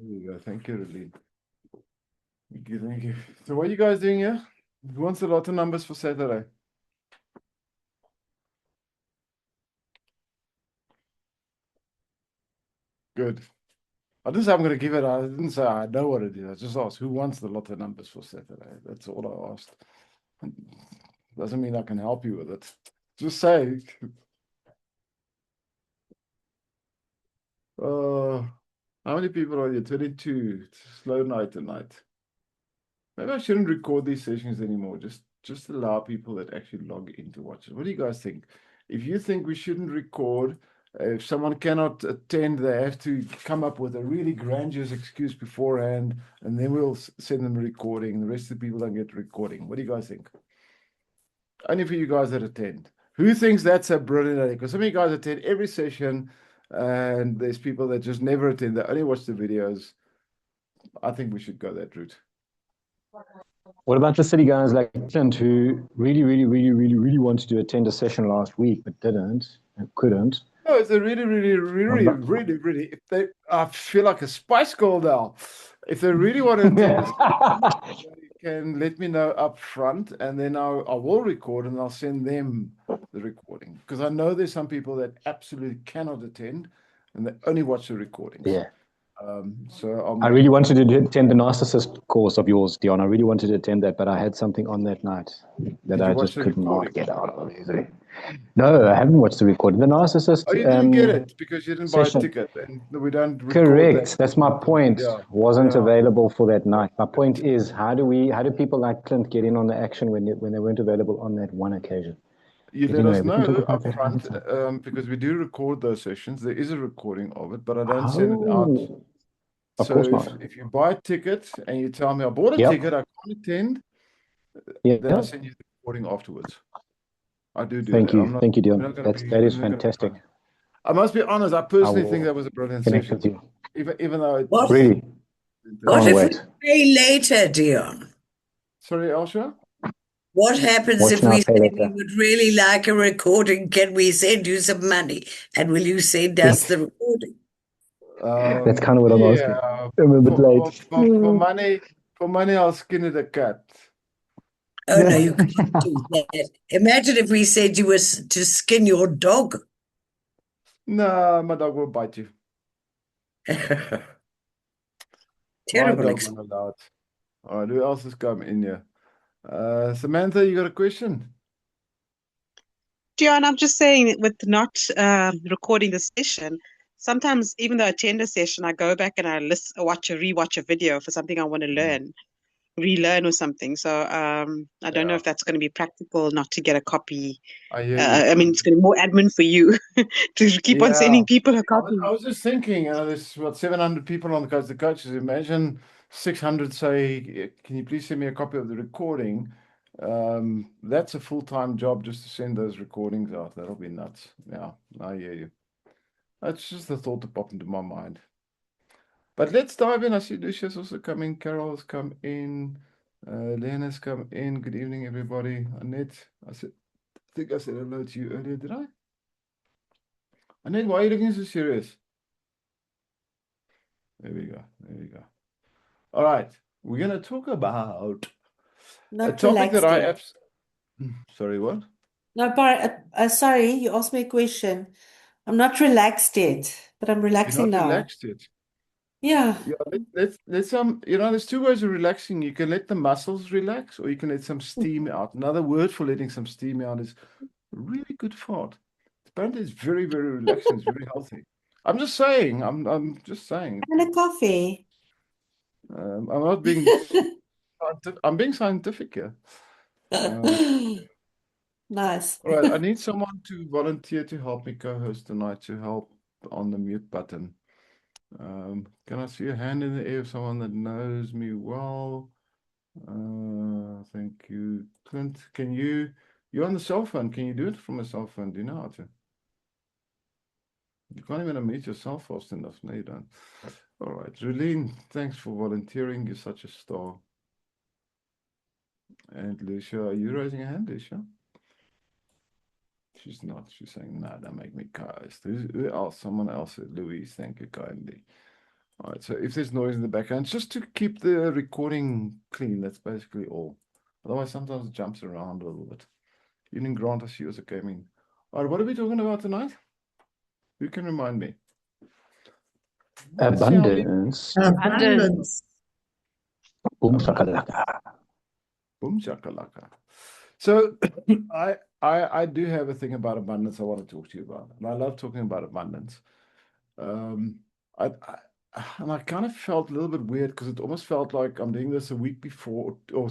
you go. Thank you, Ridley. Thank you, thank you. So what are you guys doing here? Who wants a lot of numbers for Saturday? Good. I didn't say I'm going to give it. I didn't say I know what it is. I just asked who wants the lot of numbers for Saturday. That's all I asked. Doesn't mean I can help you with it. Just say. How many people are you? 22. It's a slow night tonight. Maybe I shouldn't record these sessions anymore. Just allow people that actually log in to watch it. What do you guys think? If you think we shouldn't record, if someone cannot attend, they have to come up with a really grandiose excuse beforehand, and then we'll send them a recording. The rest of the people don't get a recording. What do you guys think? Only for you guys that attend. Who thinks that's a brilliant idea? Because some of you guys attend every session, and there's people that just never attend. They only watch the videos. I think we should go that route. What about the city guys like Clint who really wanted to attend a session last week but didn't and couldn't? No, it's a really. If they, I feel like a Spice Girl now. If they really want to attend, they can let me know up front, and then I will record and I'll send them the recording, because I know there's some people that absolutely cannot attend and they only watch the recordings. Yeah. So I really wanted to attend the narcissist course of yours, Dion. I really wanted to attend that, but I had something on that night that I just could not get out of. No, I haven't watched the recording. The narcissist. Oh, you didn't get it because you didn't buy a ticket, and we don't record Correct. that. That's my point. Yeah. Wasn't available for that night. My point is, how do people like Clint get in on the action when they weren't available on that one occasion? You let us know up front, because we do record those sessions. There is a recording of it, but I don't send it out. Of course not. If you buy a ticket and you tell me I bought a ticket, I can't attend, then I send you the recording afterwards. I do Thank that. you. Thank you, Dion. That is fantastic. I must be honest, I personally think that was a brilliant session. Even though it really. What if we pay later, Dion? Sorry, Elsha? What happens if we say we would really like a recording? Can we send you some money? And will you send us the recording? That's kind of what I'm asking. I'm a bit late. For money, I'll skin it a cat. Oh, no, you can't do that. Imagine if we said you were to skin your dog. No, my dog will bite you. Terrible. All right, who else has come in here? Samantha, you got a question? Dion, I'm just saying, with not recording the session, sometimes even though I attend a session, I go back and I rewatch a video for something I want to relearn or something. So I don't know if that's going to be practical not to get a copy. I mean, it's going to be more admin for you to keep on sending people a copy. I was just thinking, there's 700 people on the coaches. Imagine 600 say, can you please send me a copy of the recording? That's a full-time job just to send those recordings out. That'll be nuts. Yeah, I hear you. That's just the thought that popped into my mind. But let's dive in. I see Lucia's also come in. Carol's come in. Lena's come in. Good evening, everybody. Annette, I think I said hello to you earlier, did I? Annette, why are you looking so serious? There we go. All right. We're going to talk about a topic that I have. Sorry, what? No, sorry, you asked me a question. I'm not relaxed yet, but I'm relaxing now. Relaxed yet? Yeah. Let's there's two ways of relaxing. You can let the muscles relax, or you can let some steam out. Another word for letting some steam out is a really good fart. Apparently, it's very, very relaxing. It's very healthy. I'm just saying. I'm just saying. And a coffee. I'm not being. I'm being scientific here. Nice. All right. I need someone to volunteer to help me co-host tonight, to help on the mute button. Can I see a hand in the air of someone that knows me well? Thank you. Clint, you're on the cell phone. Can you do it from a cell phone? Do you know how to? You can't even unmute yourself fast enough. No, you don't. All right. Julene, thanks for volunteering. You're such a star. And Lucia, are you raising a hand, Lucia? She's not. She's saying, no, don't make me co-host. Who else? Someone else. Louise, thank you kindly. All right, so if there's noise in the background, just to keep the recording clean, that's basically all. Otherwise, sometimes it jumps around a little bit. Evening, Grant, I see you also came in. All right, what are we talking about tonight? Who can remind me? Abundance. Abundance. Boom shakalaka. Boom shakalaka. So I do have a thing about abundance I want to talk to you about. And I love talking about abundance. I kind of felt a little bit weird because it almost felt like I'm doing this a week before or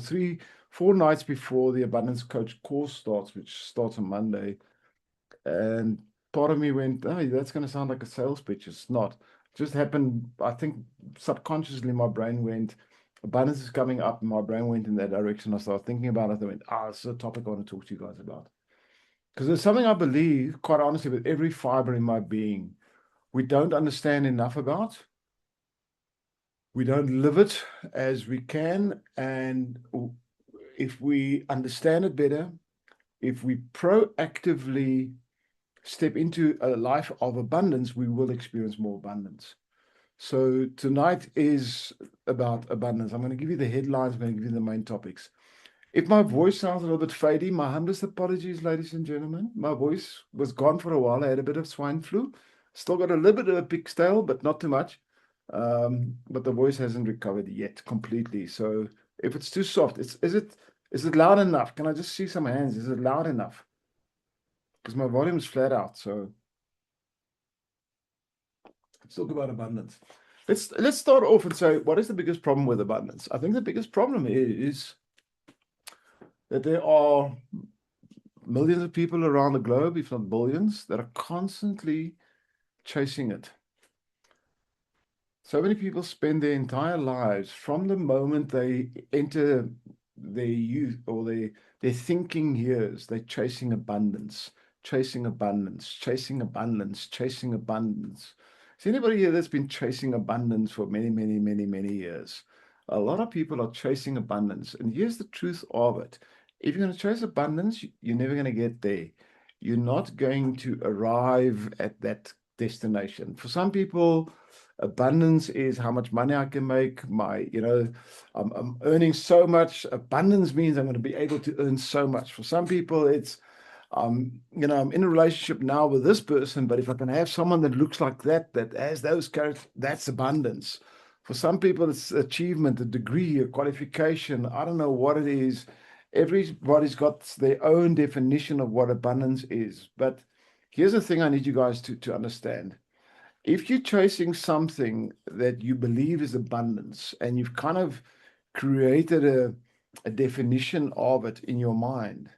4 nights before the Abundance Coach course starts, which starts on Monday. And part of me went, oh, that's going to sound like a sales pitch. It's not. It just happened. I think subconsciously my brain went, abundance is coming up. And my brain went in that direction. I started thinking about it. I went, this is a topic I want to talk to you guys about. Because there's something I believe, quite honestly, with every fiber in my being, we don't understand enough about. We don't live it as we can. And if we understand it better, if we proactively step into a life of abundance, we will experience more abundance. So tonight is about abundance. I'm going to give you the headlines. I'm going to give you the main topics. If my voice sounds a little bit fadey, my humblest apologies, ladies and gentlemen. My voice was gone for a while. I had a bit of swine flu. Still got a little bit of a pig's tail, but not too much. But the voice hasn't recovered yet completely. So if it's too soft, is it loud enough? Can I just see some hands? Is it loud enough? Because my volume is flat out. So let's talk about abundance. Let's start off and say, what is the biggest problem with abundance? I think the biggest problem is that there are millions of people around the globe, if not billions, that are constantly chasing it. So many people spend their entire lives from the moment they enter their youth or their thinking years, they're chasing abundance, chasing abundance, chasing abundance, chasing abundance. Is anybody here that's been chasing abundance for many, many, many, many years? A lot of people are chasing abundance. And here's the truth of it. If you're going to chase abundance, you're never going to get there. You're not going to arrive at that destination. For some people, abundance is how much money I can make. I'm earning so much. Abundance means I'm going to be able to earn so much. For some people, it's, I'm in a relationship now with this person, but if I can have someone that looks like that has those characters, that's abundance. For some people, it's achievement, a degree, a qualification. I don't know what it is. Everybody's got their own definition of what abundance is. But here's the thing I need you guys to understand. If you're chasing something that you believe is abundance and you've kind of created a definition of it in your mind,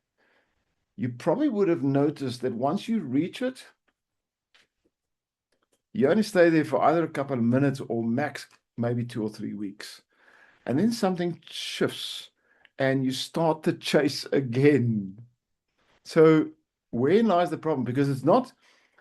you probably would have noticed that once you reach it, you only stay there for either a couple of minutes or max maybe 2 or 3 weeks. And then something shifts and you start to chase again. So where lies the problem? Because it's not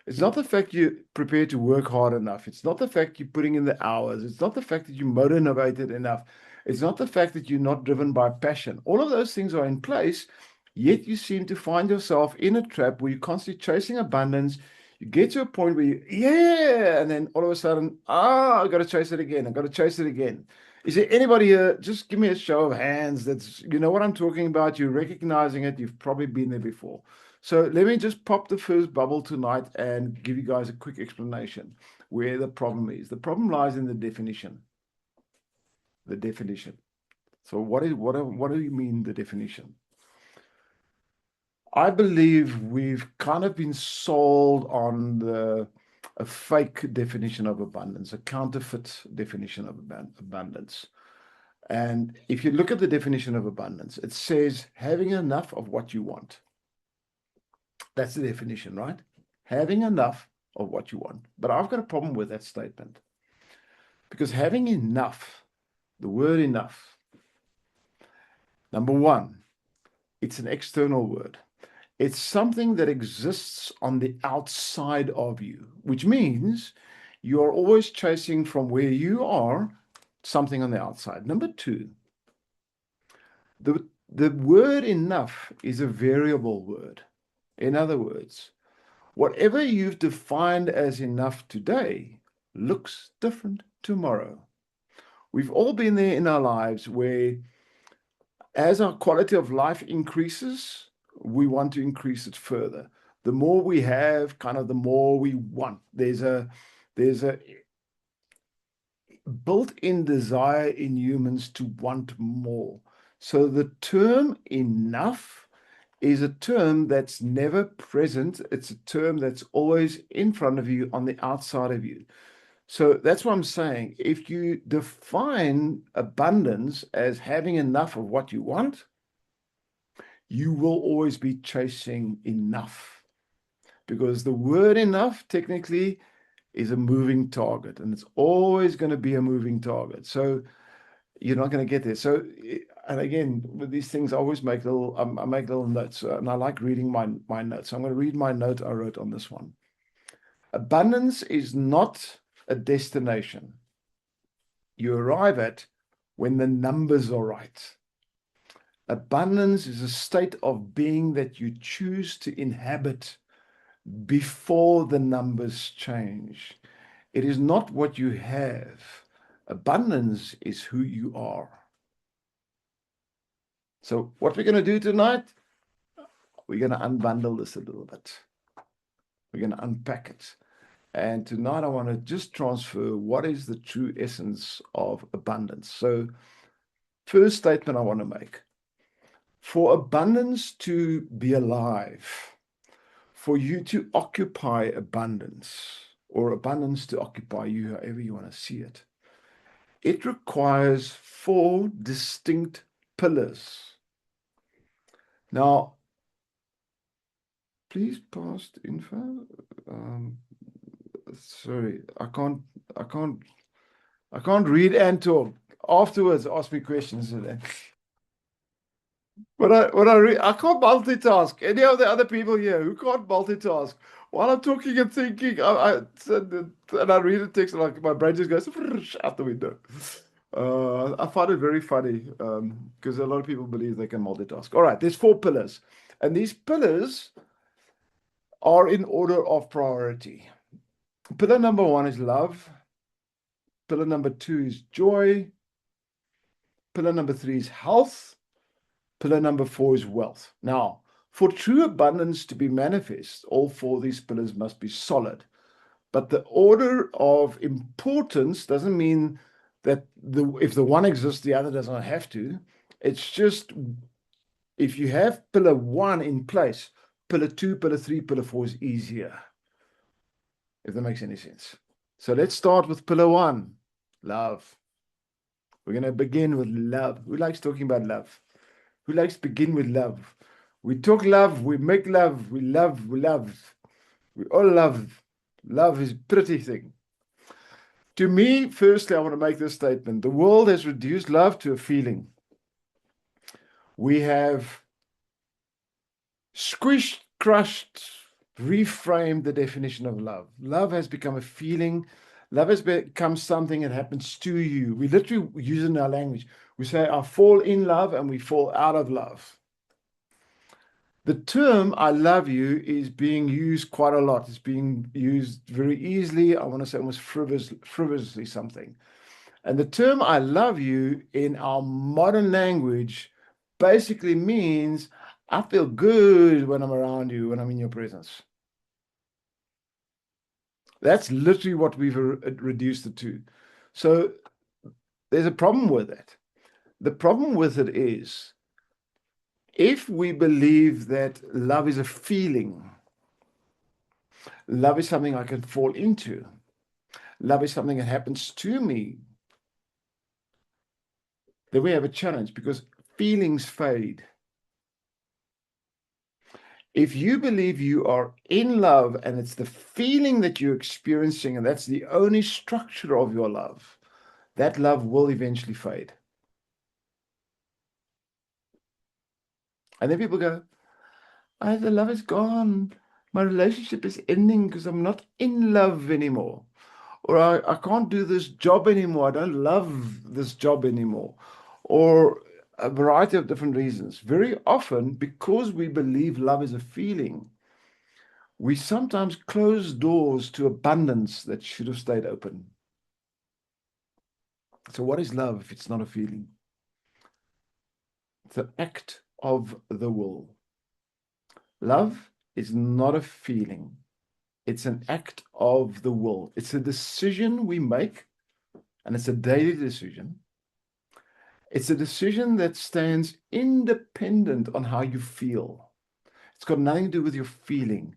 the fact you're prepared to work hard enough. It's not the fact you're putting in the hours. It's not the fact that you're motivated enough. It's not the fact that you're not driven by passion. All of those things are in place, yet you seem to find yourself in a trap where you're constantly chasing abundance. You get to a point where and then all of a sudden, I got to chase it again. I got to chase it again. Is there anybody here? Just give me a show of hands. That's, you know what I'm talking about. You're recognizing it. You've probably been there before. So let me just pop the first bubble tonight and give you guys a quick explanation where the problem is. The problem lies in the definition. The definition. So what do you mean the definition? I believe we've kind of been sold on a fake definition of abundance, a counterfeit definition of abundance. And if you look at the definition of abundance, it says having enough of what you want. That's the definition, right? Having enough of what you want. But I've got a problem with that statement. Because having enough, the word enough, number one, it's an external word. It's something that exists on the outside of you, which means you're always chasing from where you are something on the outside. Number two, the word enough is a variable word. In other words, whatever you've defined as enough today looks different tomorrow. We've all been there in our lives where as our quality of life increases, we want to increase it further. The more we have, kind of the more we want. There's a built-in desire in humans to want more. So the term enough is a term that's never present. It's a term that's always in front of you, on the outside of you. So that's what I'm saying. If you define abundance as having enough of what you want, you will always be chasing enough. Because the word enough technically is a moving target, and it's always going to be a moving target. So you're not going to get there. So, and again, with these things, I always make little, I make little notes, and I like reading my notes. So I'm going to read my note I wrote on this one. Abundance is not a destination you arrive at when the numbers are right. Abundance is a state of being that you choose to inhabit before the numbers change. It is not what you have. Abundance is who you are. So what we're going to do tonight, we're going to unbundle this a little bit. We're going to unpack it. And tonight I want to just transfer what is the true essence of abundance. So first statement I want to make. For abundance to be alive, for you to occupy abundance, or abundance to occupy you, however you want to see it, it requires 4 distinct pillars. Now, please pass the info. Sorry, I can't read and talk. Afterwards, ask me questions. When I read, I can't multitask. Any of the other people here who can't multitask, while I'm talking and thinking, and I read a text, like my brain just goes out the window. I find it very funny because a lot of people believe they can multitask. All right, there's 4 pillars, and these pillars are in order of priority. Pillar number 1 is love. Pillar number 2 is joy. Pillar number 3 is health. Pillar number 4 is wealth. Now, for true abundance to be manifest, all 4 of these pillars must be solid. But the order of importance doesn't mean that if the one exists, the other does not have to. It's just if you have pillar 1 in place, pillar 2, pillar 3, pillar 4 is easier. If that makes any sense. So let's start with pillar 1, love. We're going to begin with love. Who likes talking about love? Who likes to begin with love? We talk love, we make love, we love, we love. We all love. Love is a pretty thing. To me, firstly, I want to make this statement. The world has reduced love to a feeling. We have squished, crushed, reframed the definition of love. Love has become a feeling. Love has become something that happens to you. We literally use it in our language. We say, I fall in love, and we fall out of love. The term I love you is being used quite a lot. It's being used very easily. I want to say almost frivolously something. And the term I love you in our modern language basically means I feel good when I'm around you, when I'm in your presence. That's literally what we've reduced it to. So there's a problem with that. The problem with it is, if we believe that love is a feeling, love is something I can fall into, love is something that happens to me, then we have a challenge, because feelings fade. If you believe you are in love and it's the feeling that you're experiencing and that's the only structure of your love, that love will eventually fade. And then people go, the love is gone. My relationship is ending because I'm not in love anymore. Or I can't do this job anymore. I don't love this job anymore. Or a variety of different reasons. Very often, because we believe love is a feeling, We sometimes close doors to abundance that should have stayed open. So what is love if it's not a feeling? It's an act of the will. Love is not a feeling. It's an act of the will. It's a decision we make, and it's a daily decision. It's a decision that stands independent on how you feel. It's got nothing to do with your feeling.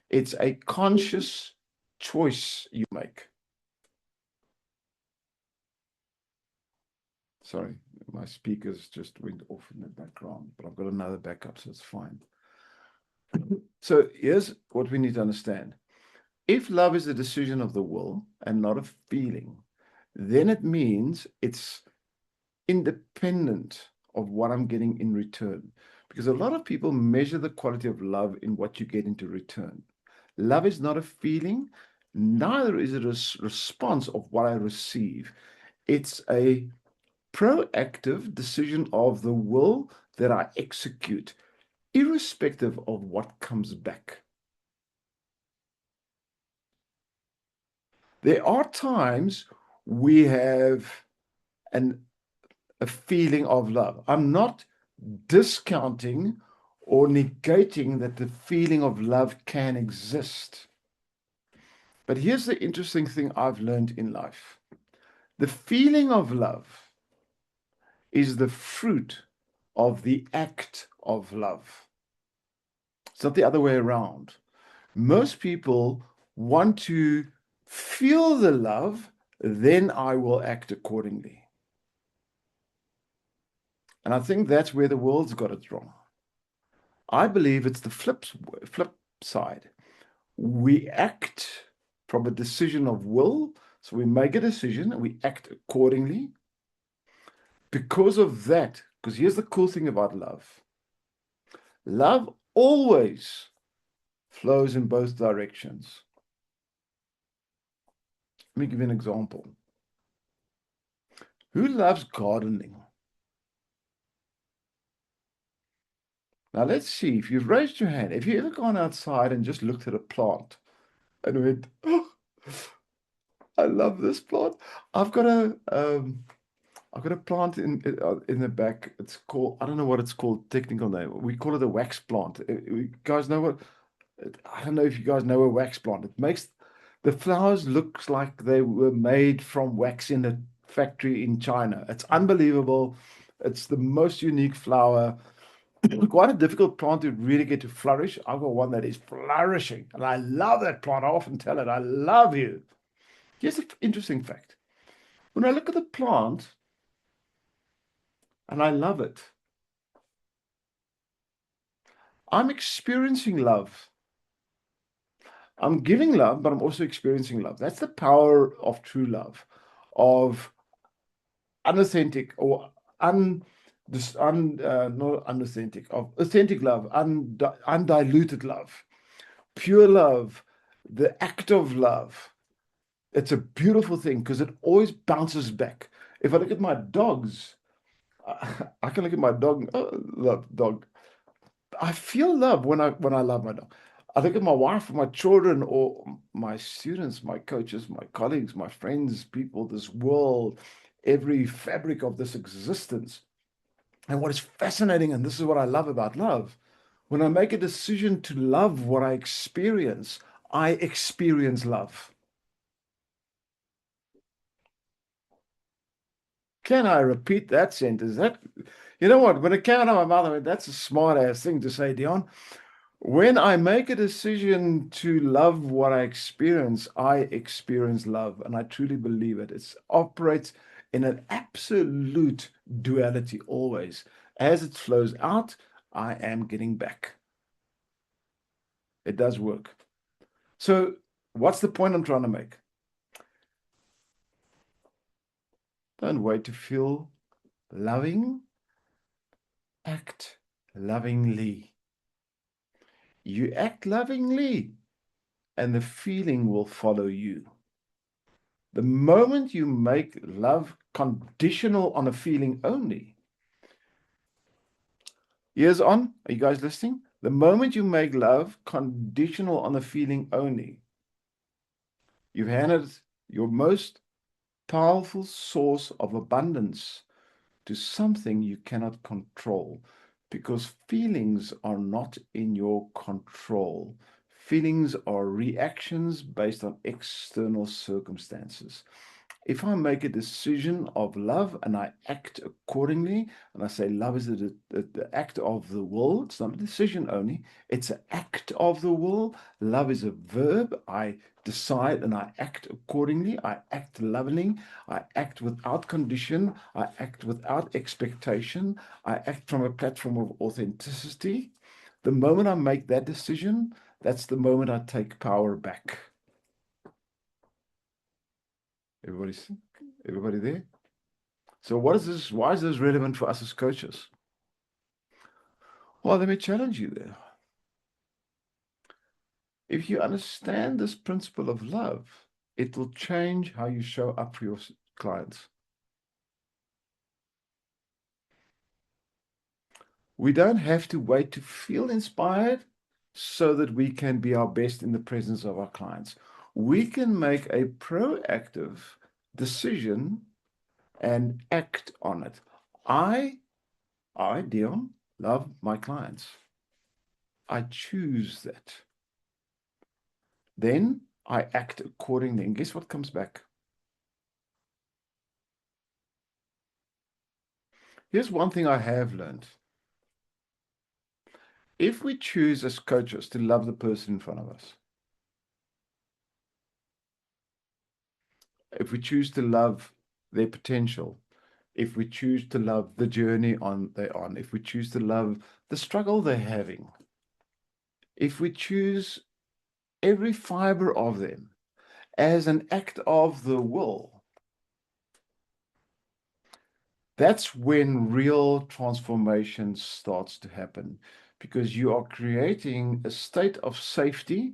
It's a conscious choice you make. Sorry, my speakers just went off in the background, but I've got another backup, so it's fine. So here's what we need to understand. If love is a decision of the will and not a feeling, then it means it's independent of what I'm getting in return. Because a lot of people measure the quality of love in what you get into return. Love is not a feeling, neither is it a response of what I receive. It's a proactive decision of the will that I execute, irrespective of what comes back. There are times we have a feeling of love. I'm not discounting or negating that the feeling of love can exist. But here's the interesting thing I've learned in life. The feeling of love is the fruit of the act of love. It's not the other way around. Most people want to feel the love, then I will act accordingly. And I think that's where the world's got it wrong. I believe it's the flip side. We act from a decision of will. So we make a decision and we act accordingly. Because of that, because here's the cool thing about love. Love always flows in both directions. Let me give you an example. Who loves gardening? Now let's see, if you've raised your hand, have you ever gone outside and just looked at a plant and went, oh, I love this plant. I've got a plant in the back. It's called, I don't know what it's called, technical name. We call it a wax plant. You guys know what? I don't know if you guys know a wax plant. It makes the flowers look like they were made from wax in a factory in China. It's unbelievable. It's the most unique flower. Quite a difficult plant to really get to flourish. I've got one that is flourishing, and I love that plant. I often tell it, I love you. Here's an interesting fact. When I look at the plant, and I love it, I'm experiencing love. I'm giving love, but I'm also experiencing love. That's the power of true love, of unauthentic or not unauthentic, of authentic love, undiluted love, pure love, the act of love. It's a beautiful thing because it always bounces back. If I look at my dogs, I can look at my dog, love dog. I feel love when I love my dog. I look at my wife, my children, or my students, my coaches, my colleagues, my friends, people, this world, every fabric of this existence. And what is fascinating, and this is what I love about love, when I make a decision to love what I experience love. Can I repeat that sentence? You know what? When it came out of my mouth, I went, that's a smart ass thing to say, Dion. When I make a decision to love what I experience love, and I truly believe it. It operates in an absolute duality always. As it flows out, I am getting back. It does work. So what's the point I'm trying to make? Don't wait to feel loving. Act lovingly. You act lovingly, and the feeling will follow you. The moment you make love conditional on a feeling only, ears on, are you guys listening? The moment you make love conditional on a feeling only, you've handed your most powerful source of abundance to something you cannot control, because feelings are not in your control. Feelings are reactions based on external circumstances. If I make a decision of love and I act accordingly, and I say love is the act of the will, it's not a decision only, it's an act of the will. Love is a verb. I decide and I act accordingly. I act lovingly. I act without condition. I act without expectation. I act from a platform of authenticity. The moment I make that decision, that's the moment I take power back. Everybody there? So what is this? Why is this relevant for us as coaches? Well, let me challenge you there. If you understand this principle of love, it will change how you show up for your clients. We don't have to wait to feel inspired so that we can be our best in the presence of our clients. We can make a proactive decision and act on it. I, Dion, love my clients. I choose that. Then I act accordingly. And guess what comes back? Here's one thing I have learned. If we choose as coaches to love the person in front of us, if we choose to love their potential, if we choose to love the journey they're on, if we choose to love the struggle they're having, if we choose every fiber of them as an act of the will, that's when real transformation starts to happen, because you are creating a state of safety.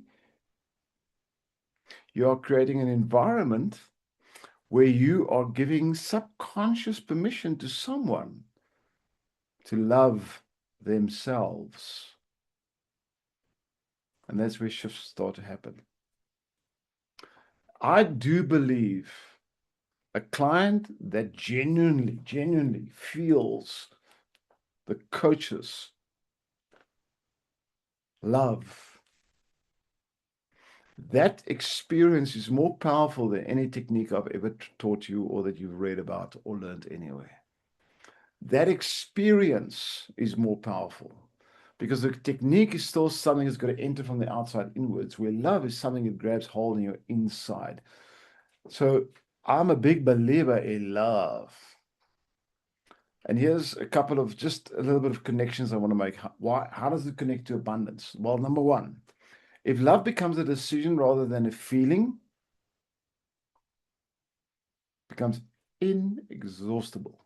You are creating an environment where you are giving subconscious permission to someone to love themselves. And that's where shifts start to happen. I do believe a client that genuinely feels the coach's love, that experience is more powerful than any technique I've ever taught you or that you've read about or learned anywhere. That experience is more powerful, because the technique is still something that's going to enter from the outside inwards, where love is something that grabs hold in your inside. So I'm a big believer in love. And here's a couple of just a little bit of connections I want to make. How does it connect to abundance? Well, number one, if love becomes a decision rather than a feeling, it becomes inexhaustible.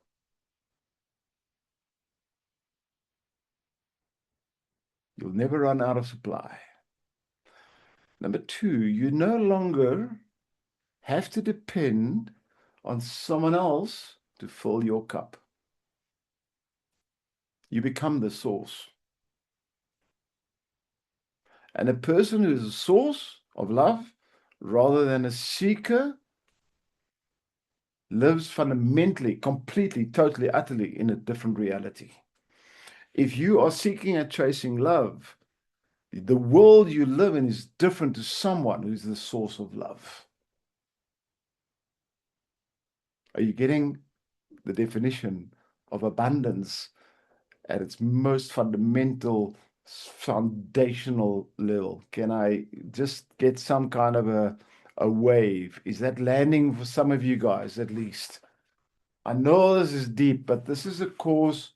You'll never run out of supply. Number two, you no longer have to depend on someone else to fill your cup. You become the source. And a person who is a source of love rather than a seeker lives fundamentally, completely, totally, utterly in a different reality. If you are seeking and chasing love, the world you live in is different to someone who's the source of love. Are you getting the definition of abundance at its most fundamental, foundational level? Can I just get some kind of a wave? Is that landing for some of you guys at least? I know this is deep, but this is a course.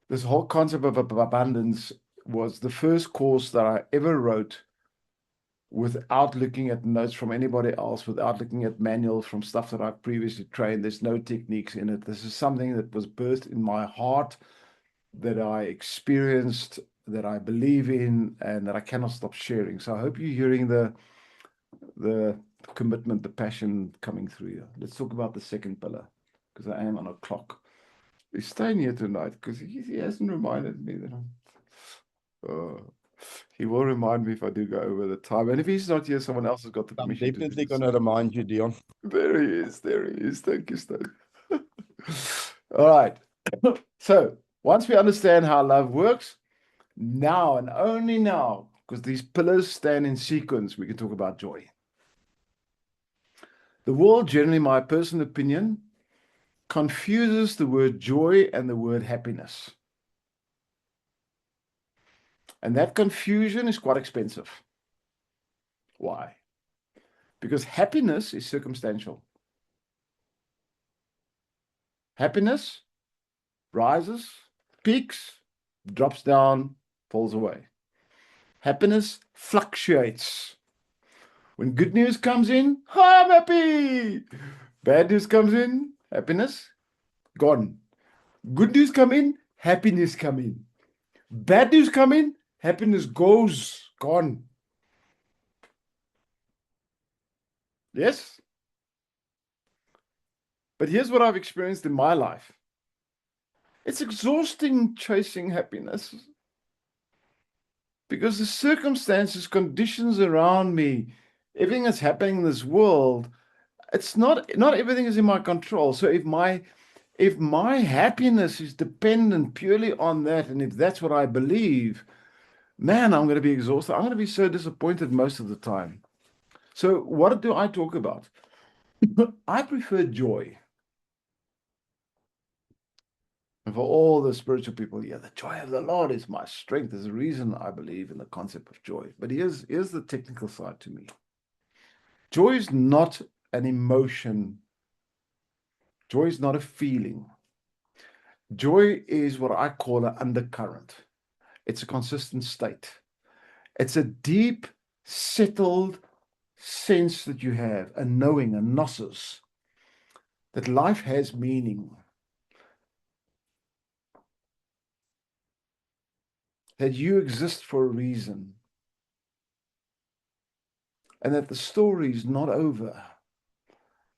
This whole concept of abundance was the first course that I ever wrote without looking at notes from anybody else, without looking at manuals from stuff that I've previously trained. There's no techniques in it. This is something that was birthed in my heart, that I experienced, that I believe in, and that I cannot stop sharing. So I hope you're hearing the commitment, the passion coming through you. Let's talk about the second pillar, because I am on a clock. He's staying here tonight because he hasn't reminded me that He will remind me if I do go over the time. And if he's not here, someone else has got the I'm permission to definitely do going so. to remind you, Dion. There he is. There he is. Thank you, Stoke. All right. So once we understand how love works, now and only now, because these pillars stand in sequence, we can talk about joy. The world, generally, my personal opinion, confuses the word joy and the word happiness. And that confusion is quite expensive. Why? Because happiness is circumstantial. Happiness rises, peaks, drops down, falls away. Happiness fluctuates. When good news comes in, I'm happy. Bad news comes in, happiness gone. Good news come in, happiness come in. Bad news come in, happiness goes, gone. Yes? But here's what I've experienced in my life. It's exhausting chasing happiness because the circumstances, conditions around me, everything that's happening in this world, it's not everything is in my control. So if my happiness is dependent purely on that, and if that's what I believe, man, I'm going to be exhausted. I'm going to be so disappointed most of the time. So what do I talk about? I prefer joy. And for all the spiritual people, yeah, the joy of the Lord is my strength. There's a reason I believe in the concept of joy. But here's the technical side to me. Joy is not an emotion. Joy is not a feeling. Joy is what I call an undercurrent. It's a consistent state. It's a deep, settled sense that you have, a knowing, a gnosis, that life has meaning. That you exist for a reason. And that the story is not over.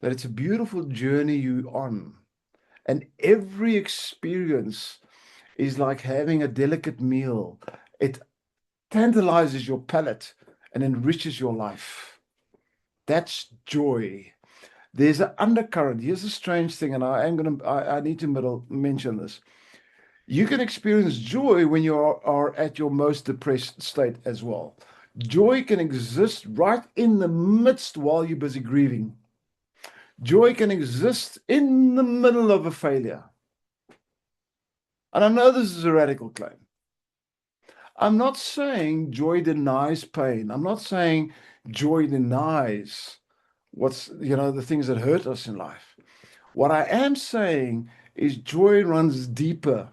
That it's a beautiful journey you're on. And every experience is like having a delicate meal. It tantalizes your palate and enriches your life. That's joy. There's an undercurrent. Here's a strange thing, and I need to mention this. You can experience joy when you are at your most depressed state as well. Joy can exist right in the midst while you're busy grieving. Joy can exist in the middle of a failure. And I know this is a radical claim. I'm not saying joy denies pain. I'm not saying joy denies the things that hurt us in life. What I am saying is joy runs deeper.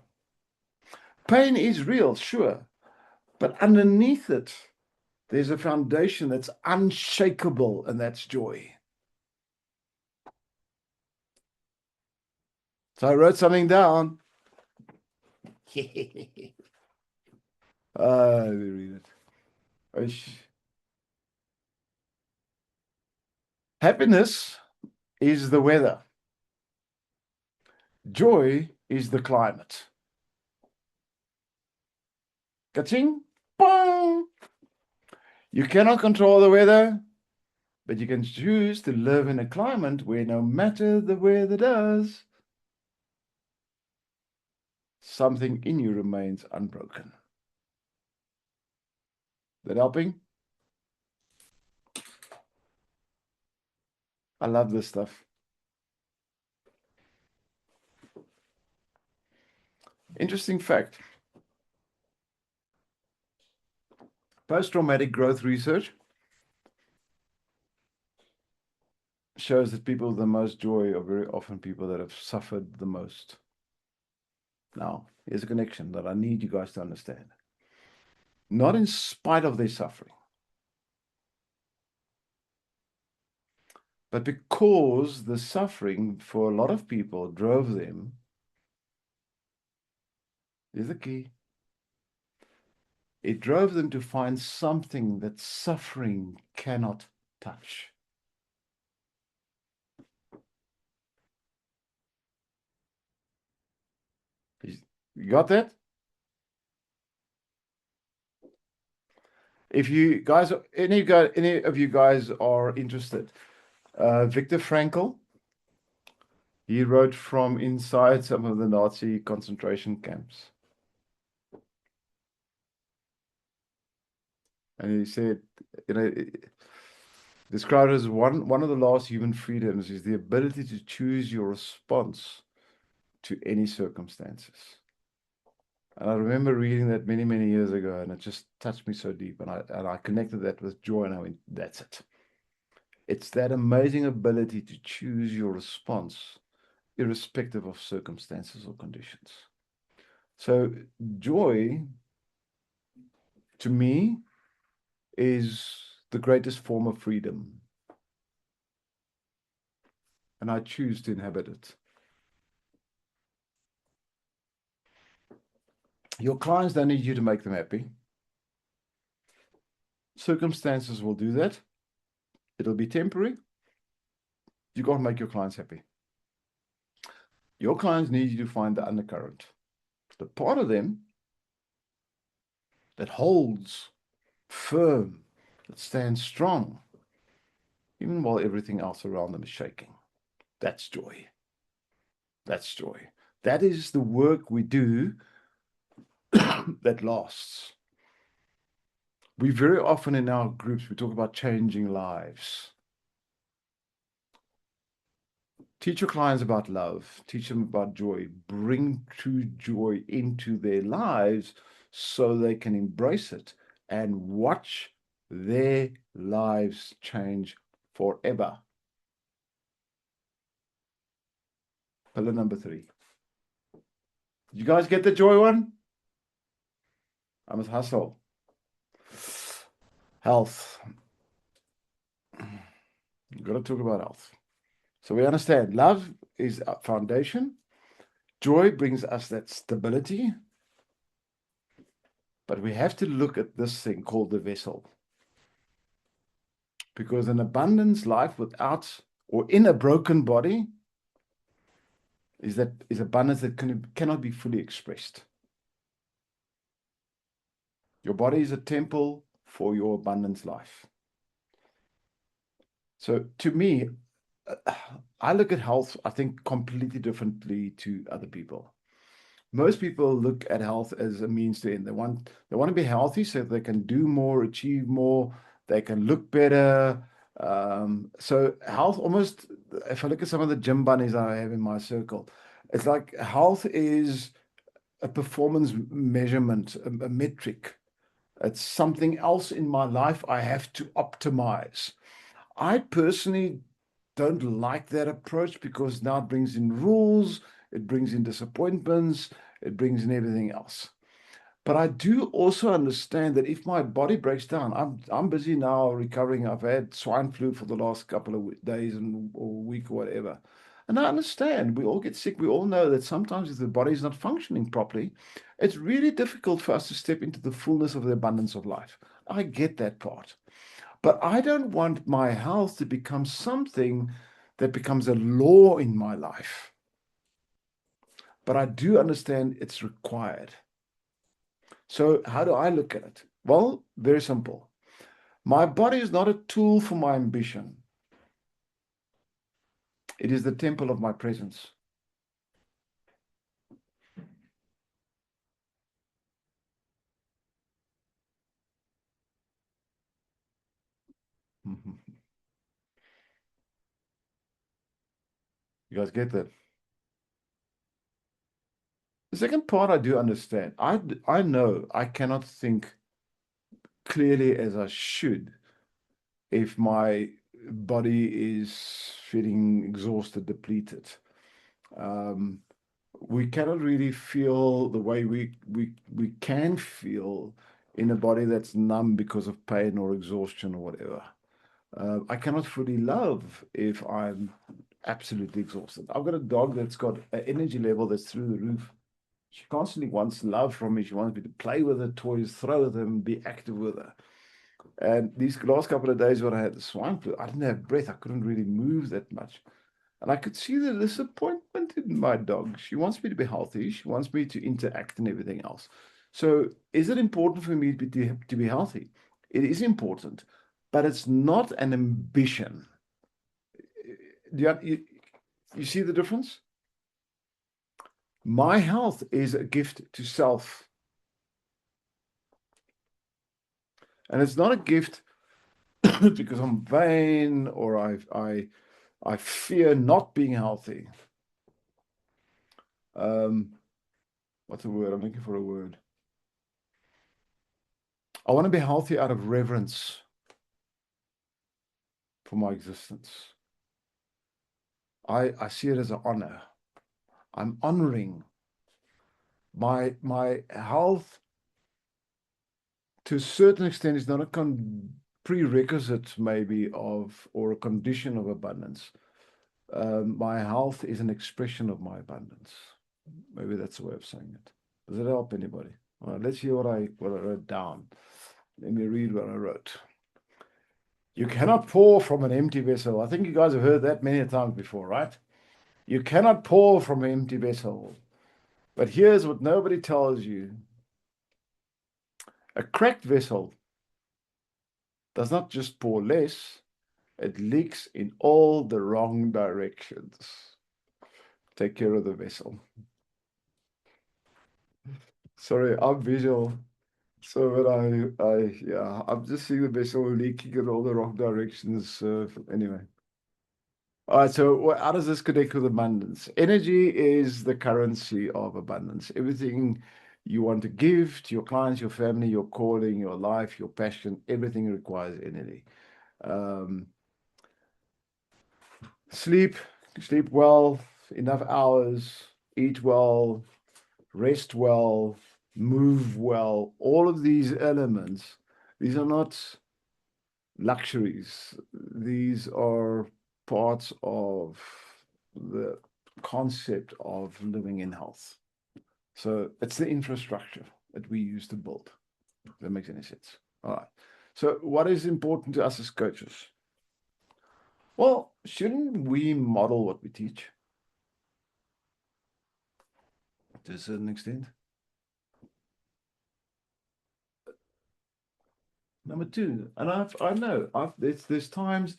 Pain is real, sure, but underneath it, there's a foundation that's unshakable, and that's joy. So I wrote something down. Let me read it. Happiness is the weather. Joy is the climate. Ka-ching! Bong! You cannot control the weather, but you can choose to live in a climate where no matter the weather does, something in you remains unbroken. That helping? I love this stuff. Interesting fact. Post-traumatic growth research shows that people with the most joy are very often people that have suffered the most. Now, here's a connection that I need you guys to understand. Not in spite of their suffering, but because the suffering for a lot of people drove them, here's the key, it drove them to find something that suffering cannot touch. You got that? If you guys, any of you guys are interested, Viktor Frankl, he wrote from inside some of the Nazi concentration camps. And he said, described as one of the last human freedoms is the ability to choose your response to any circumstances. And I remember reading that many, many years ago, and it just touched me so deep. And I connected that with joy, and I went, that's it. It's that amazing ability to choose your response, irrespective of circumstances or conditions. So joy, to me, is the greatest form of freedom. And I choose to inhabit it. Your clients don't need you to make them happy. Circumstances will do that. It'll be temporary. You got to make your clients happy. Your clients need you to find the undercurrent, the part of them that holds firm, that stands strong, even while everything else around them is shaking. That's joy. That's joy. That is the work we do that lasts. We very often in our groups, we talk about changing lives. Teach your clients about love. Teach them about joy. Bring true joy into their lives so they can embrace it and watch their lives change forever. Pillar number 3. Did you guys get the joy one? I must hustle. Health. You've got to talk about health. So we understand love is a foundation. Joy brings us that stability. But we have to look at this thing called the vessel. Because an abundance life without or in a broken body is abundance that cannot be fully expressed. Your body is a temple for your abundance life. So to me, I look at health, I think, completely differently to other people. Most people look at health as a means to end. They want to be healthy so they can do more, achieve more, they can look better. So health almost, if I look at some of the gym bunnies I have in my circle, it's like health is a performance measurement, a metric. It's something else in my life I have to optimize. I personally don't like that approach because now it brings in rules, it brings in disappointments, it brings in everything else. But I do also understand that if my body breaks down, I'm busy now recovering. I've had swine flu for the last couple of days or week or whatever. And I understand we all get sick. We all know that sometimes if the body is not functioning properly, it's really difficult for us to step into the fullness of the abundance of life. I get that part. But I don't want my health to become something that becomes a law in my life. But I do understand it's required. So how do I look at it? Well, very simple. My body is not a tool for my ambition. It is the temple of my presence. You guys get that? The second part I do understand. I know I cannot think clearly as I should if my body is feeling exhausted, depleted. We cannot really feel the way we can feel in a body that's numb because of pain or exhaustion or whatever. I cannot fully love if I'm absolutely exhausted. I've got a dog that's got an energy level that's through the roof. She constantly wants love from me. She wants me to play with her toys, throw with them, be active with her. And these last couple of days when I had the swine flu, I didn't have breath. I couldn't really move that much. And I could see the disappointment in my dog. She wants me to be healthy. She wants me to interact and everything else. So is it important for me to be healthy? It is important, but it's not an ambition. You see the difference? My health is a gift to self. And it's not a gift because I'm vain or I fear not being healthy. What's the word? I'm looking for a word. I want to be healthy out of reverence for my existence. I see it as an honor. I'm honoring my health to a certain extent is not a prerequisite maybe of or a condition of abundance. My health is an expression of my abundance. Maybe that's the way of saying it. Does it help anybody? All right, let's hear what I wrote down. Let me read what I wrote. You cannot pour from an empty vessel. I think you guys have heard that many times before, right? You cannot pour from an empty vessel. But here's what nobody tells you. A cracked vessel does not just pour less, it leaks in all the wrong directions. Take care of the vessel. Sorry, I'm visual. So when I'm just seeing the vessel leaking in all the wrong directions. Anyway. All right, so how does this connect with abundance? Energy is the currency of abundance. Everything you want to give to your clients, your family, your calling, your life, your passion, everything requires energy. Sleep well, enough hours, eat well, rest well, move well. All of these elements, these are not luxuries. These are parts of the concept of living in health. So it's the infrastructure that we use to build. If that makes any sense. All right. So what is important to us as coaches? Well, shouldn't we model what we teach? To a certain extent. Number two, and I know there's times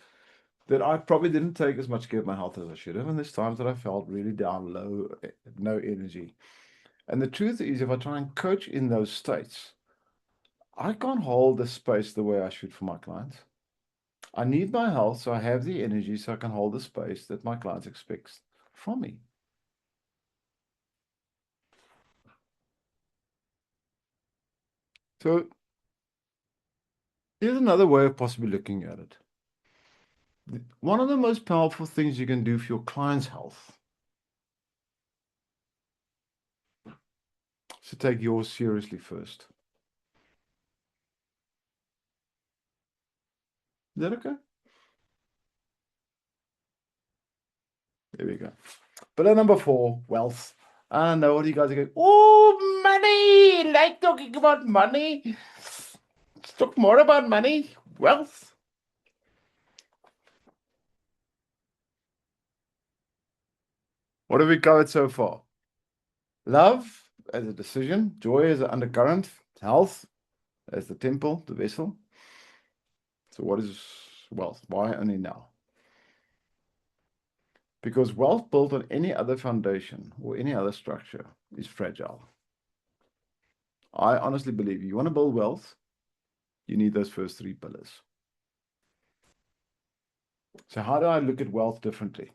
that I probably didn't take as much care of my health as I should have, and there's times that I felt really down low, no energy. And the truth is, if I try and coach in those states, I can't hold the space the way I should for my clients. I need my health so I have the energy so I can hold the space that my clients expect from me. So here's another way of possibly looking at it. One of the most powerful things you can do for your client's health is to take yours seriously first. Is that okay? There we go. Pillar number 4, wealth. I know what you guys are going, oh, money! Like talking about money. Let's talk more about money. Wealth. What have we covered so far? Love as a decision, joy as an undercurrent, health as the temple, the vessel. So what is wealth? Why only now? Because wealth built on any other foundation or any other structure is fragile. I honestly believe you want to build wealth, you need those first 3 pillars. So how do I look at wealth differently?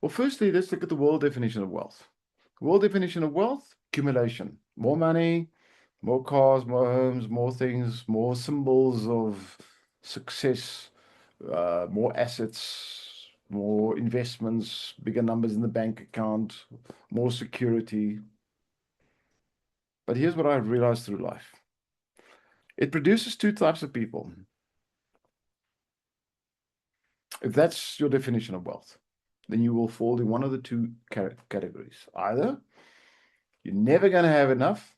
Well, firstly, let's look at the world definition of wealth. World definition of wealth, accumulation. More money, more cars, more homes, more things, more symbols of success, more assets, more investments, bigger numbers in the bank account, more security. But here's what I've realized through life. It produces 2 types of people. If that's your definition of wealth, then you will fall in one of the 2 categories. Either you're never going to have enough,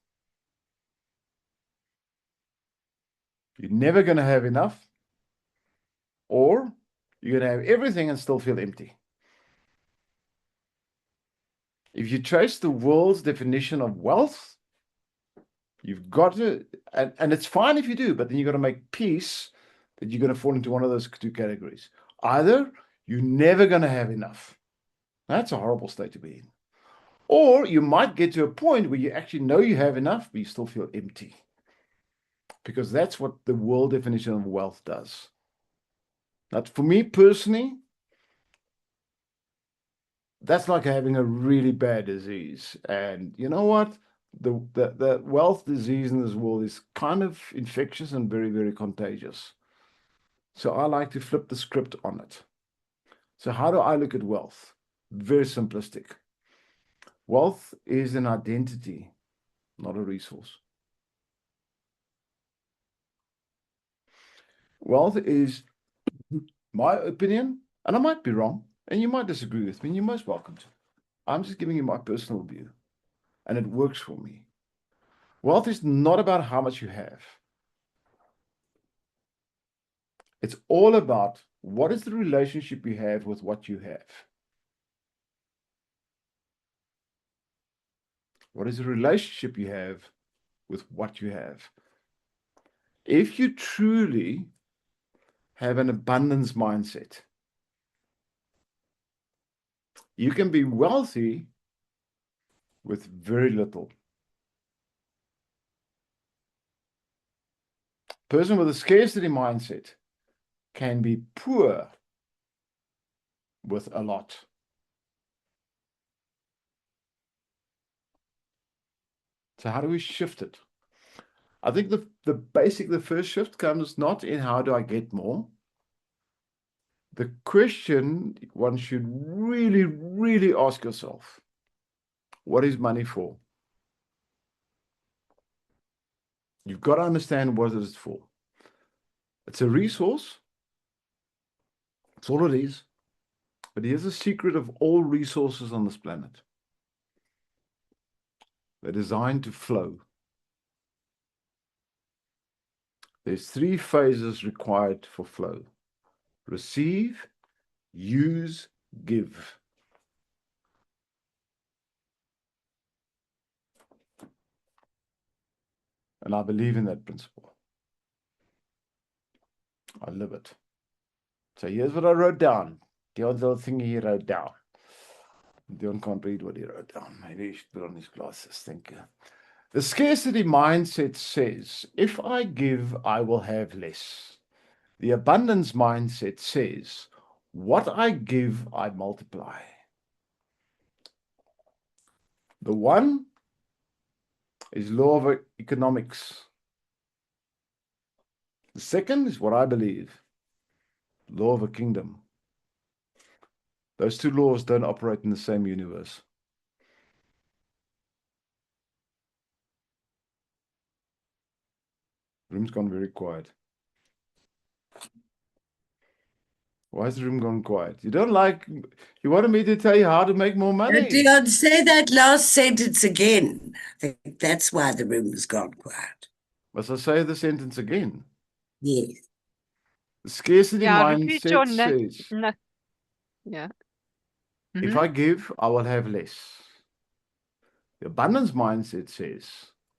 or you're going to have everything and still feel empty. If you trace the world's definition of wealth, You've got to, and it's fine if you do, but then you've got to make peace that you're going to fall into one of those two categories. Either you're never going to have enough. That's a horrible state to be in. Or you might get to a point where you actually know you have enough, but you still feel empty. Because that's what the world definition of wealth does. Now, for me personally, that's like having a really bad disease. And you know what? The wealth disease in this world is kind of infectious and very, very contagious. So I like to flip the script on it. So how do I look at wealth? Very simplistic. Wealth is an identity, not a resource. Wealth is my opinion, and I might be wrong, and you might disagree with me, and you're most welcome to. I'm just giving you my personal view, and it works for me. Wealth is not about how much you have. It's all about what is the relationship you have with what you have. What is the relationship you have with what you have? If you truly have an abundance mindset, you can be wealthy with very little. A person with a scarcity mindset can be poor with a lot. So how do we shift it? I think the first shift comes not in how do I get more. The question one should really, really ask yourself, what is money for? You've got to understand what it is for. It's a resource. That's all it is. But here's the secret of all resources on this planet. They're designed to flow. There's 3 phases required for flow. Receive, use, give. And I believe in that principle. I live it. So here's what I wrote down. Dion's little thing he wrote down. Dion can't read what he wrote down. Maybe he should put on his glasses. Thank you. The scarcity mindset says, if I give, I will have less. The abundance mindset says, what I give, I multiply. The one is law of economics. The second is what I believe, law of a kingdom. Those 2 laws don't operate in the same universe. The room's gone very quiet. Why is the room gone quiet? You wanted me to tell you how to make more money. Dion, say that last sentence again. I think that's why the room has gone quiet. Must I say the sentence again? Yes. The scarcity repeat your mindset says, yeah. if I give, I will have less. The abundance mindset says,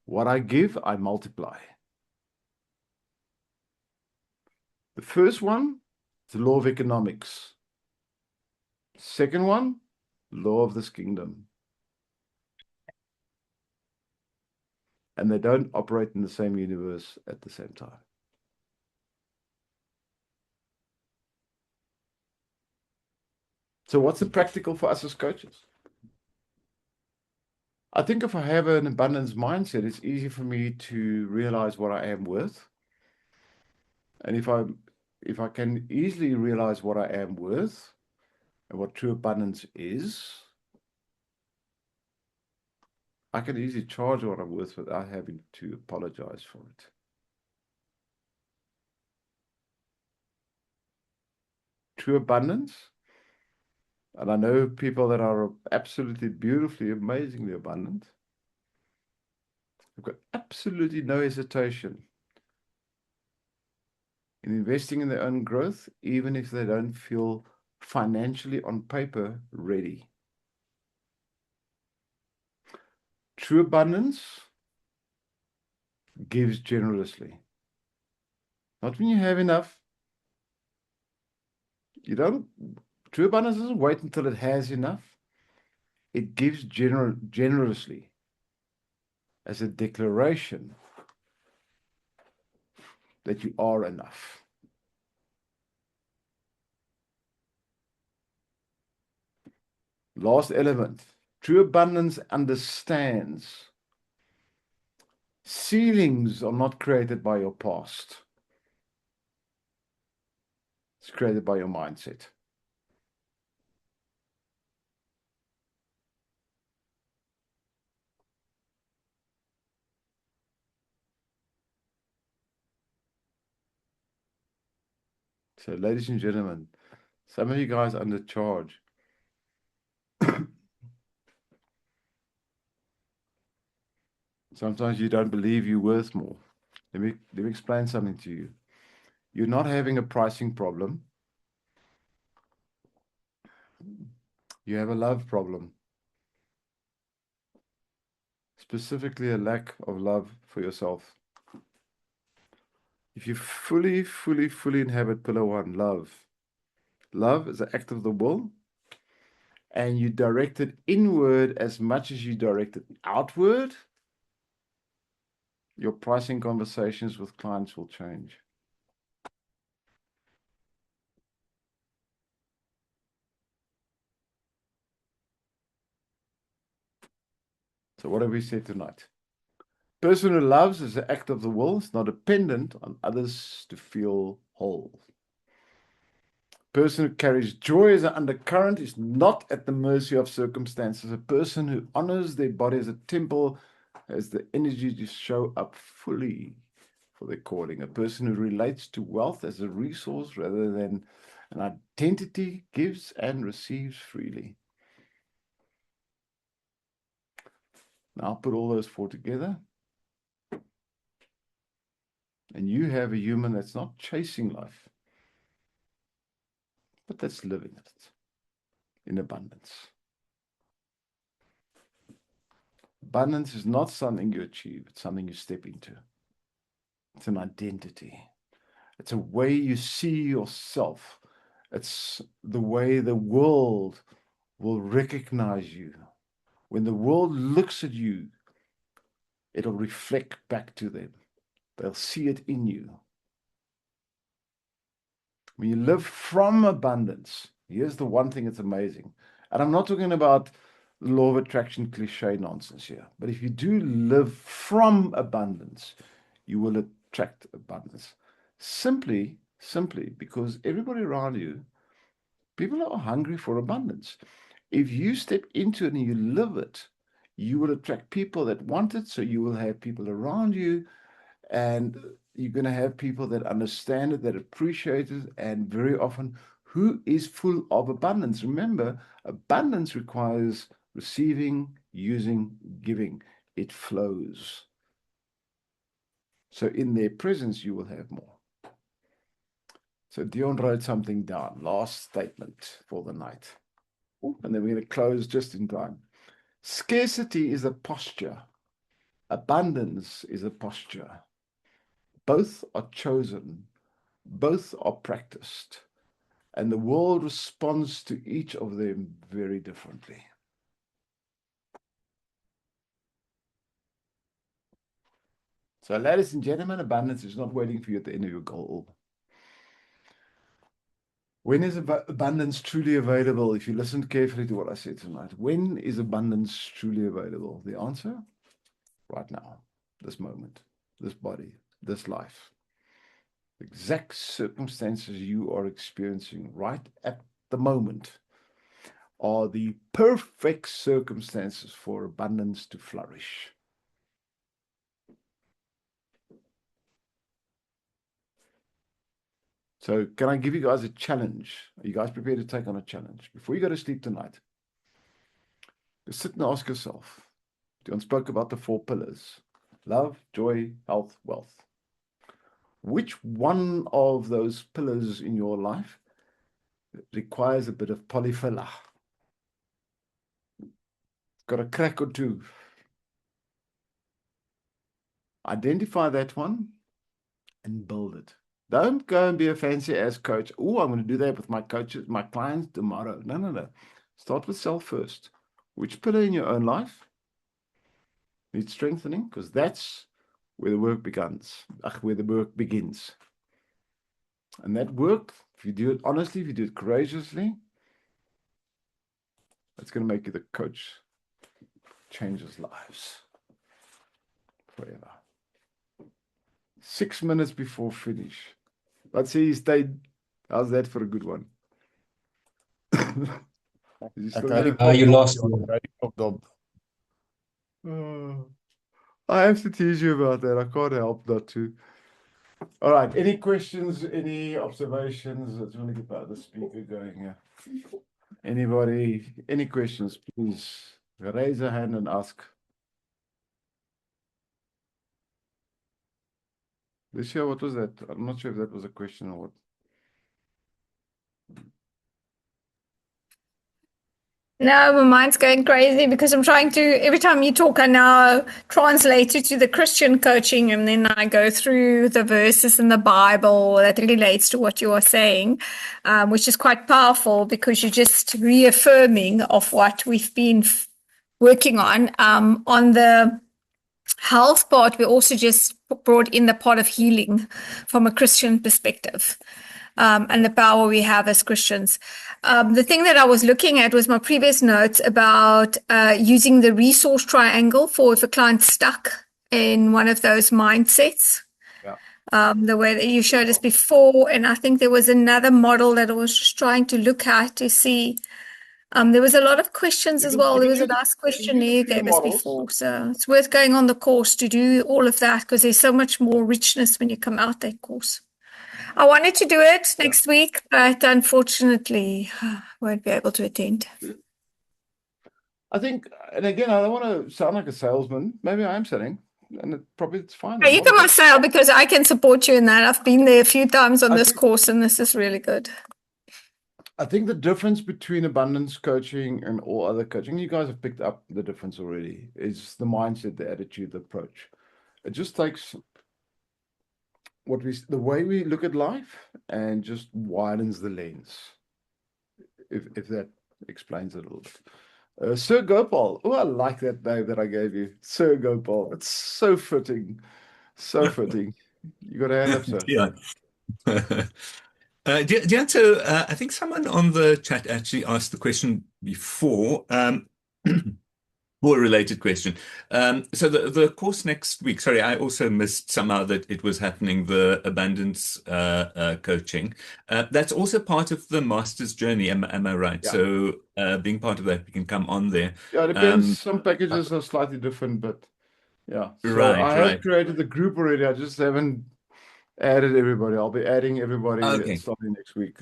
what I give, I multiply. The first one, the law of economics. Second one, law of this kingdom. And they don't operate in the same universe at the same time. So what's the practical for us as coaches? I think if I have an abundance mindset, it's easy for me to realize what I am worth. And if I can easily realize what I am worth and what true abundance is, I can easily charge what I'm worth without having to apologize for it. True abundance, and I know people that are absolutely beautifully, amazingly abundant, have got absolutely no hesitation in investing in their own growth, even if they don't feel financially on paper ready. True abundance gives generously. Not when you have enough. You don't, true abundance doesn't wait until it has enough. It gives generously as a declaration that you are enough. Last element, true abundance understands ceilings are not created by your past. It's created by your mindset. So, ladies and gentlemen, some of you guys under charge. Sometimes you don't believe you're worth more. Let me explain something to you. You're not having a pricing problem. You have a love problem. Specifically, a lack of love for yourself. If you fully inhabit pillar one, love is an act of the will, and you direct it inward as much as you direct it outward, your pricing conversations with clients will change. So what have we said tonight? Person who loves is an act of the will. It's not dependent on others to feel whole. Person who carries joy as an undercurrent is not at the mercy of circumstances. A person who honors their body as a temple has the energy to show up fully for their calling. A person who relates to wealth as a resource rather than an identity gives and receives freely. Now put all those four together, and you have a human that's not chasing life, but that's living it in abundance. Abundance is not something you achieve, it's something you step into. It's an identity. It's a way you see yourself. It's the way the world will recognize you. When the world looks at you, it'll reflect back to them. They'll see it in you. When you live from abundance, here's the one thing that's amazing. And I'm not talking about law of attraction cliche nonsense here. But if you do live from abundance, you will attract abundance. Simply because everybody around you, people are hungry for abundance. If you step into it and you live it, you will attract people that want it. So you will have people around you, and you're going to have people that understand it, that appreciate it, and very often who is full of abundance. Remember, abundance requires receiving, using, giving. It flows. So in their presence, you will have more. So Dion wrote something down. Last statement for the night. And then we're going to close just in time. Scarcity is a posture. Abundance is a posture. Both are chosen. Both are practiced. And the world responds to each of them very differently. So, ladies and gentlemen, abundance is not waiting for you at the end of your goal. When is abundance truly available? If you listen carefully to what I said tonight, when is abundance truly available? The answer? Right now, this moment, this body, this life. The exact circumstances you are experiencing right at the moment are the perfect circumstances for abundance to flourish. So can I give you guys a challenge? Are you guys prepared to take on a challenge? Before you go to sleep tonight, just sit and ask yourself. Dion spoke about the 4 pillars: love, joy, health, wealth. Which one of those pillars in your life requires a bit of polyfiller? Got a crack or two. Identify that one and build it. Don't go and be a fancy ass coach. Oh, I'm going to do that with my coaches, my clients tomorrow. No, no, no. Start with self first. Which pillar in your own life needs strengthening? Because that's where the work begins. Where the work begins. And that work, if you do it honestly, if you do it courageously, that's going to make you the coach. Changes lives forever. 6 minutes before finish. Let's see, he stayed. How's that for a good one? You lost. I have to tease you about that. I can't help not to. All right. Any questions? Any observations? I just want to get the speaker going here. Anybody? Any questions? Please raise a hand and ask. Lucia, what was that? I'm not sure if that was a question or what. No, my mind's going crazy because I'm trying to, every time you talk, I now translate it to the Christian coaching, and then I go through the verses in the Bible that relates to what you are saying, which is quite powerful because you're just reaffirming of what we've been working on. On the health part, we also just brought in the part of healing from a Christian perspective. And the power we have as Christians. The thing that I was looking at was my previous notes about using the resource triangle for if a client's stuck in one of those mindsets. Yeah. The way that you showed us before. And I think there was another model that I was just trying to look at to see. There was a lot of questions as well. There was a nice questionnaire you gave us before. So it's worth going on the course to do all of that because there's so much more richness when you come out that course. I wanted to do it next week, but unfortunately, won't be able to attend. I think, and again, I don't want to sound like a salesman. Maybe I am selling, and it's fine. You can must sell because I can support you in that. I've been there a few times on this course, and this is really good. I think the difference between abundance coaching and all other coaching, you guys have picked up the difference already, is the mindset, the attitude, the approach. It just takes the way we look at life and just widens the lens, if that explains it a little bit. Sir Gopal. Oh, I like that name that I gave you, Sir Gopal. It's so fitting, so fitting. You got a hand up, sir. Yeah. So I think someone on the chat actually asked the question before. More related question. So the course next week, sorry, I also missed somehow that it was happening, the abundance coaching. That's also part of the master's journey, am I right? Yeah. So being part of that, we can come on there. Yeah, it depends. Some packages are slightly different, but yeah. So I have created the group already. I just haven't added everybody. I'll be adding everybody starting next week,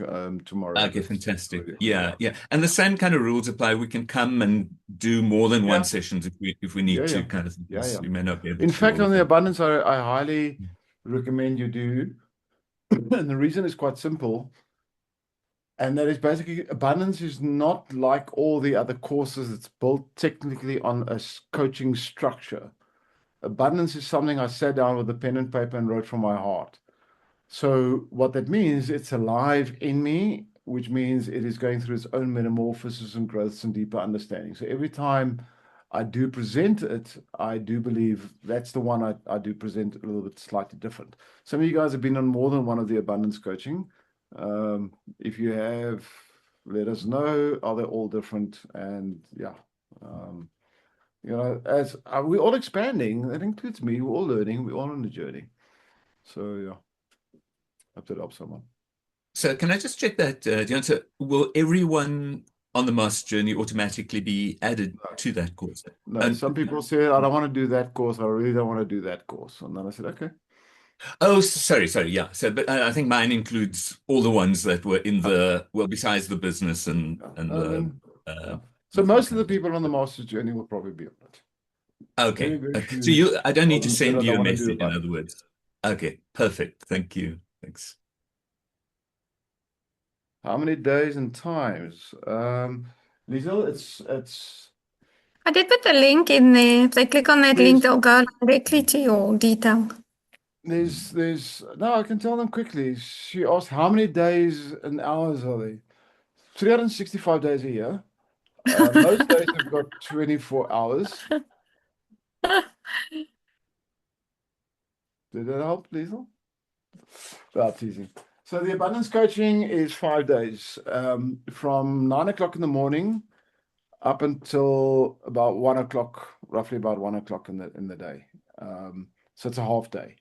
tomorrow. Okay, fantastic. Yeah. And the same kind of rules apply. We can come and do more than one sessions if we need to, kind of thing. Yeah. We may not be able In fact, on the abundance, I highly recommend you do. And the reason is quite simple. And that is basically, abundance is not like all the other courses. It's built technically on a coaching structure. Abundance is something I sat down with a pen and paper and wrote from my heart. So what that means, it's alive in me, which means it is going through its own metamorphosis and growths and deeper understanding. So every time I do present it, I do believe that's the one I do present a little bit slightly different. Some of you guys have been on more than one of the abundance coaching. If you have, let us know. Are they all different? And yeah, as we're all expanding, that includes me. We're all learning. We're all on the journey. So yeah. Hope that helps someone. So can I just check that, Dion? So will everyone on the master journey automatically be added to that course? No, some people say, I don't want to do that course. I really don't want to do that course. And then I said, okay. Oh, sorry. Yeah. So, but I think mine includes all the ones that were in besides the business and So most of the people on the master's journey will probably be on it. Okay. So I don't need to send you a message, in other words. Okay, perfect. Thank you. Thanks. How many days and times? Liesel, I did put the link in there. If they click on that link, they'll go directly to your detail. No, I can tell them quickly. She asked how many days and hours are they? 365 days a year. Most days have got 24 hours. Did that help, Liesel? That's easy. So the abundance coaching is 5 days, from 9 o'clock in the morning up until about 1 o'clock, roughly about 1 o'clock in the day. So it's a half day.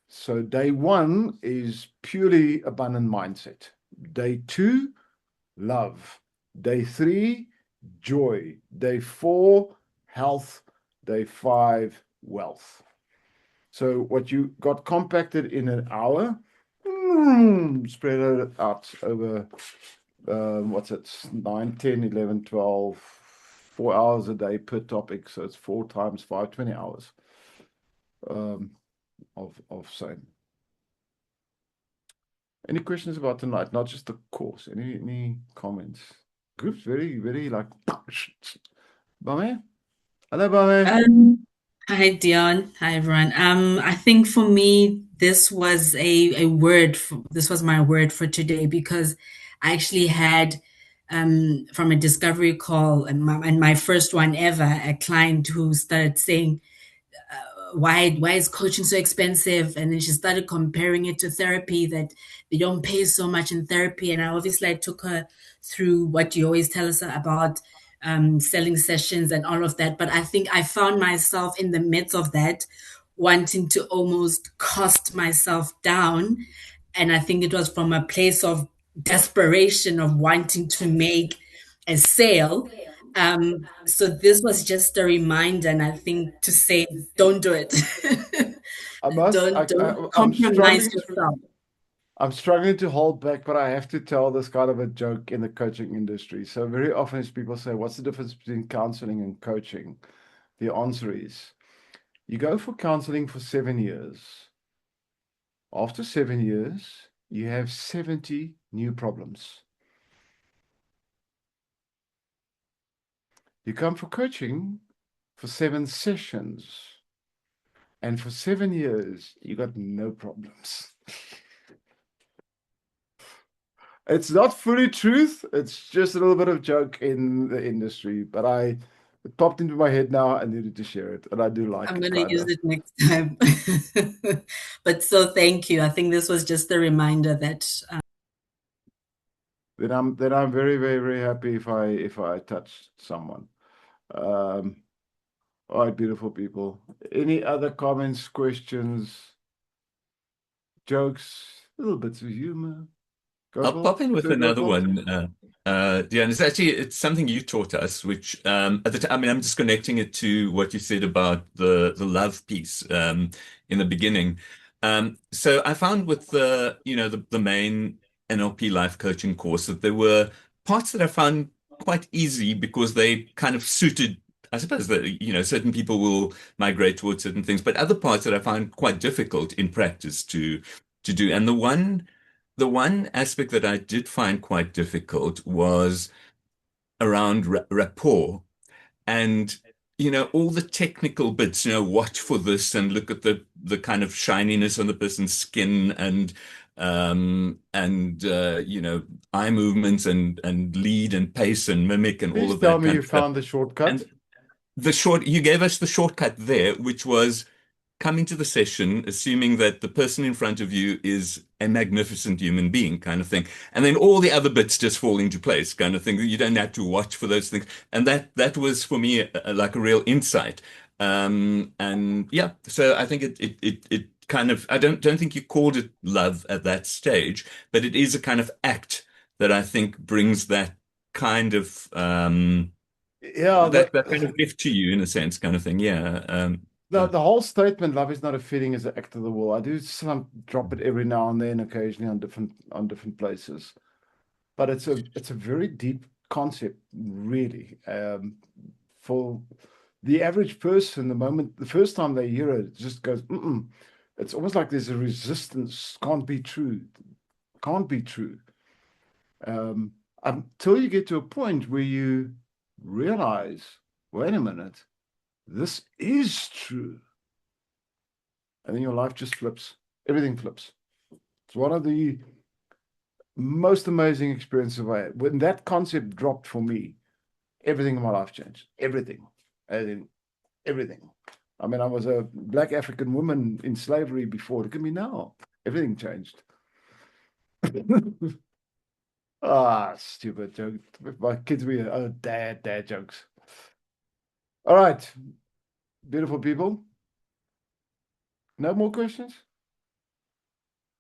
So day 1 is purely abundant mindset. Day 2, love. Day 3, joy. Day 4, health. Day 5, wealth. So what you got compacted in an hour, spread it out over, what's it, 9, 10, 11, 12, 4 hours a day per topic. So it's 4 times 5, 20 hours of same. Any questions about tonight? Not just the course. Any comments? Groups very, very like. Bame? Hello, Bame. Hi, Dion. Hi, everyone. I think for me, this was a word. This was my word for today, because I actually had, from a discovery call and my first one ever, a client who started saying, why is coaching so expensive? And then she started comparing it to therapy, that they don't pay so much in therapy. And I took her through what you always tell us about selling sessions and all of that. But I think I found myself in the midst of that, wanting to almost cost myself down. And I think it was from a place of desperation of wanting to make a sale. So this was just a reminder, and I think to say, don't do it. Don't compromise yourself. I'm struggling to hold back, but I have to tell this kind of a joke in the coaching industry. So very often as people say, what's the difference between counseling and coaching? The answer is, you go for counseling for 7 years. After 7 years, you have 70 new problems. You come for coaching for 7 sessions, and for 7 years, you got no problems. It's not fully truth. It's just a little bit of joke in the industry, but it popped into my head now. I needed to share it, and I do like it. I'm going to use it next time. But so thank you. I think this was just a reminder that. Then I'm very, very, very happy if I touched someone. All right, beautiful people. Any other comments, questions, jokes, little bits of humor? I'll pop in with another one. Dion, it's something you taught us, which at the time, I mean, I'm just connecting it to what you said about the love piece in the beginning. So I found with the main NLP life coaching course that there were parts that I found quite easy because they kind of suited. I suppose that certain people will migrate towards certain things, but other parts that I found quite difficult in practice to do. And the one aspect that I did find quite difficult was around rapport, and all the technical bits, watch for this and look at the kind of shininess on the person's skin, and eye movements and lead and pace and mimic and all of that. Please tell me you found the shortcut. And you gave us the shortcut there, which was come into the session assuming that the person in front of you is a magnificent human being, kind of thing, and then all the other bits just fall into place, kind of thing. You don't have to watch for those things, and that was for me like a real insight. And yeah, so I think it kind of, I don't think you called it love at that stage, but it is a kind of act that I think brings that kind of that kind of gift to you in a sense, kind of thing. Yeah. The whole statement, love is not a feeling, is an act of the will. I do drop it every now and then, occasionally on different places, but it's a very deep concept, really. For the average person, the first time they hear it, just goes, It's almost like there's a resistance. Can't be true. Can't be true. Until you get to a point where you realize wait a minute, this is true. And then your life just flips. Everything flips. It's one of the most amazing experiences I had. When that concept dropped for me, everything in my life changed. Everything. Everything. I mean, I was a black African woman in slavery before. Look at me now. Everything changed. Stupid joke. My kids were dad jokes. All right. Beautiful people. No more questions?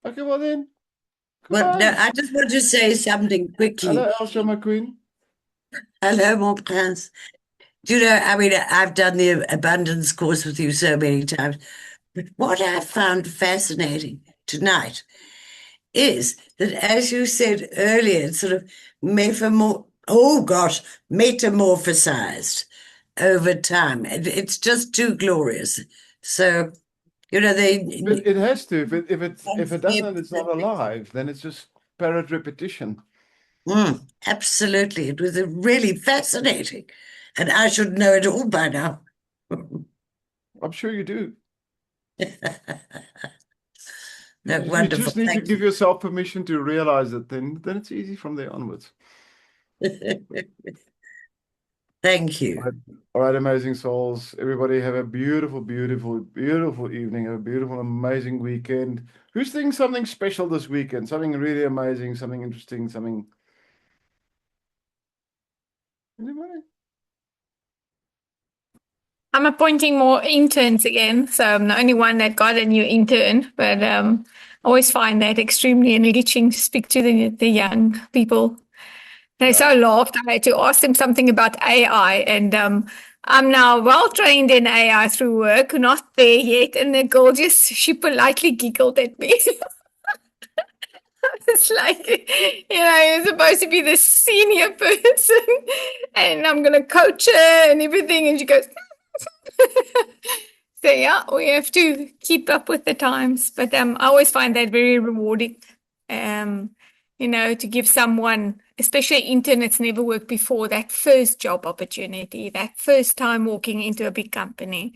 Okay, well then. Well, no, Goodbye. I just want to say something quickly. Hello, Elsa, my queen. Hello, mon prince. Do you know, I mean, I've done the abundance course with you so many times, but what I found fascinating tonight is that, as you said earlier, it's sort of metamorphosized over time. It's just too glorious. So, you know, It has to. If it doesn't, it's not alive. Then it's just parrot repetition. Absolutely. It was really fascinating. And I should know it all by now. I'm sure you do. No, You wonderful. just need to Thank give yourself permission to realize it. Then it's easy from there onwards. Thank you. All right, amazing souls. Everybody have a beautiful, beautiful, beautiful evening. Have a beautiful, amazing weekend. Who's doing something special this weekend? Something really amazing, something interesting, something. Anybody? I'm appointing more interns again, so I'm the only one that got a new intern. But I always find that extremely enriching to speak to the young people. They so laughed. I had to ask them something about AI, and I'm now well trained in AI through work, not there yet. And the girl she politely giggled at me. It's like, you're supposed to be the senior person, and I'm gonna coach her and everything. And she goes. So yeah, we have to keep up with the times, but I always find that very rewarding. To give someone, especially an intern that's never worked before, that first job opportunity, that first time walking into a big company.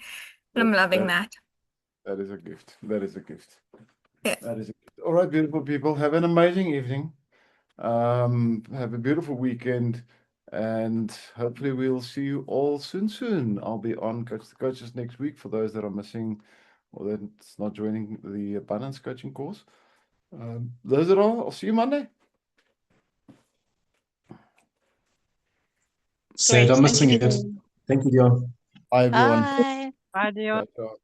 And I'm loving that. That is a gift. That is a gift. Yeah. That is a gift. All right, beautiful people. Have an amazing evening. Have a beautiful weekend. And hopefully we'll see you all soon. I'll be on Coach the Coaches next week for those that are missing or that's not joining the Abundance Coaching course. Those that are, I'll see you Monday. Sad, I'm missing it. Thank you, Dion. Bye, everyone. Bye. Bye, Dion. Ciao, ciao.